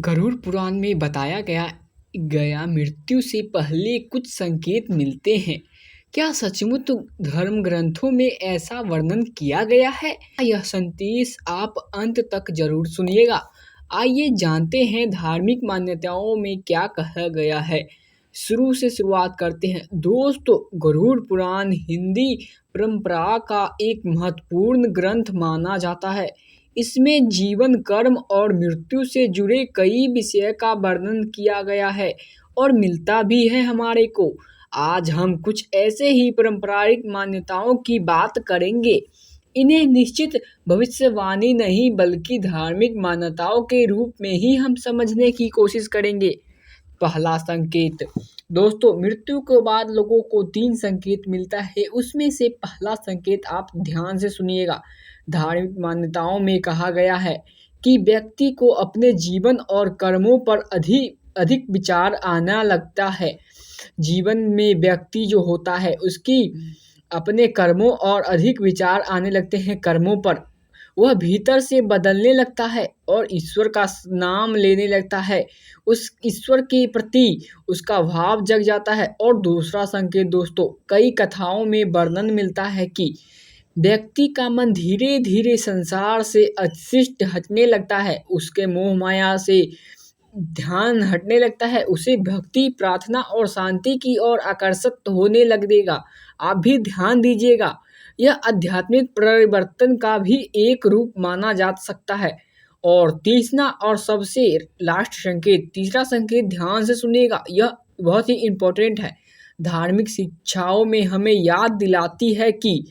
गरुड़ पुराण में बताया गया मृत्यु से पहले कुछ संकेत मिलते हैं। क्या सचमुच धर्म ग्रंथों में ऐसा वर्णन किया गया है? यह संदेश आप अंत तक जरूर सुनिएगा। आइए जानते हैं धार्मिक मान्यताओं में क्या कहा गया है। शुरू से शुरुआत करते हैं। दोस्तों, गरुड़ पुराण हिंदी परंपरा का एक महत्वपूर्ण ग्रंथ माना जाता है। इसमें जीवन, कर्म और मृत्यु से जुड़े कई विषय का वर्णन किया गया है और मिलता भी है हमारे को। आज हम कुछ ऐसे ही पारंपरिक मान्यताओं की बात करेंगे। इन्हें निश्चित भविष्यवाणी नहीं बल्कि धार्मिक मान्यताओं के रूप में ही हम समझने की कोशिश करेंगे। पहला संकेत। दोस्तों, मृत्यु के बाद लोगों को 3 संकेत मिलता है। उसमें से पहला संकेत आप ध्यान से सुनिएगा। धार्मिक मान्यताओं में कहा गया है कि व्यक्ति को अपने जीवन और कर्मों पर अधिक अधिक विचार आना लगता है। जीवन में व्यक्ति जो होता है उसकी अपने कर्मों और अधिक विचार आने लगते हैं कर्मों पर। वह भीतर से बदलने लगता है और ईश्वर का नाम लेने लगता है। उस ईश्वर के प्रति उसका भाव जग जाता है। और दूसरा संकेत दोस्तों, कई कथाओं में वर्णन मिलता है कि व्यक्ति का मन धीरे धीरे संसार से अवशिष्ट हटने लगता है। उसके मोह माया से ध्यान हटने लगता है। उसे भक्ति, प्रार्थना और शांति की ओर आकर्षित होने लगेगा। आप भी ध्यान दीजिएगा। यह आध्यात्मिक परिवर्तन का भी एक रूप माना जा सकता है। और तीसरा और सबसे लास्ट संकेत, तीसरा संकेत ध्यान से सुनिएगा, यह बहुत ही इम्पोर्टेंट है। धार्मिक शिक्षाओं में हमें याद दिलाती है कि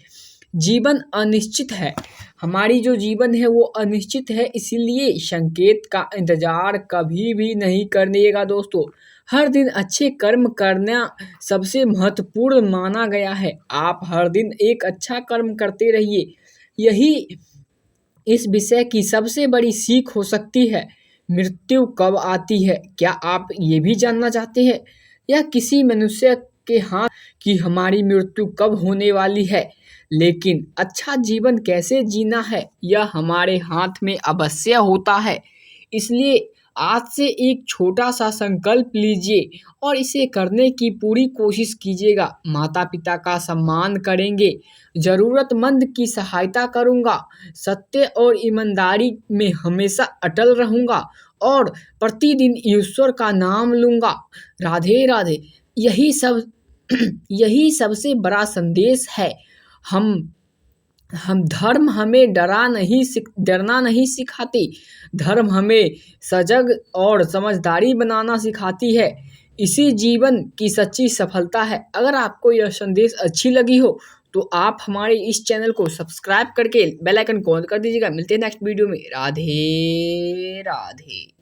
जीवन अनिश्चित है। हमारी जो जीवन है वो अनिश्चित है, इसीलिए संकेत का इंतजार कभी भी नहीं करिएगा दोस्तों। हर दिन अच्छे कर्म करना सबसे महत्वपूर्ण माना गया है। आप हर दिन एक अच्छा कर्म करते रहिए। यही इस विषय की सबसे बड़ी सीख हो सकती है। मृत्यु कब आती है, क्या आप ये भी जानना चाहते हैं? या किसी मनुष्य के हाथ कि हमारी मृत्यु कब होने वाली है? लेकिन अच्छा जीवन कैसे जीना है यह हमारे हाथ में अवश्य होता है। इसलिए आज से एक छोटा सा संकल्प लीजिए और इसे करने की पूरी कोशिश कीजिएगा। माता पिता का सम्मान करेंगे, जरूरतमंद की सहायता करूँगा, सत्य और ईमानदारी में हमेशा अटल रहूँगा और प्रतिदिन ईश्वर का नाम लूँगा। राधे राधे। यही सबसे बड़ा संदेश है। हम धर्म हमें डरना नहीं सिखाती। धर्म हमें सजग और समझदारी बनाना सिखाती है। इसी जीवन की सच्ची सफलता है। अगर आपको यह संदेश अच्छी लगी हो तो आप हमारे इस चैनल को सब्सक्राइब करके बेल आइकन को ऑन कर दीजिएगा। मिलते हैं नेक्स्ट वीडियो में। राधे राधे।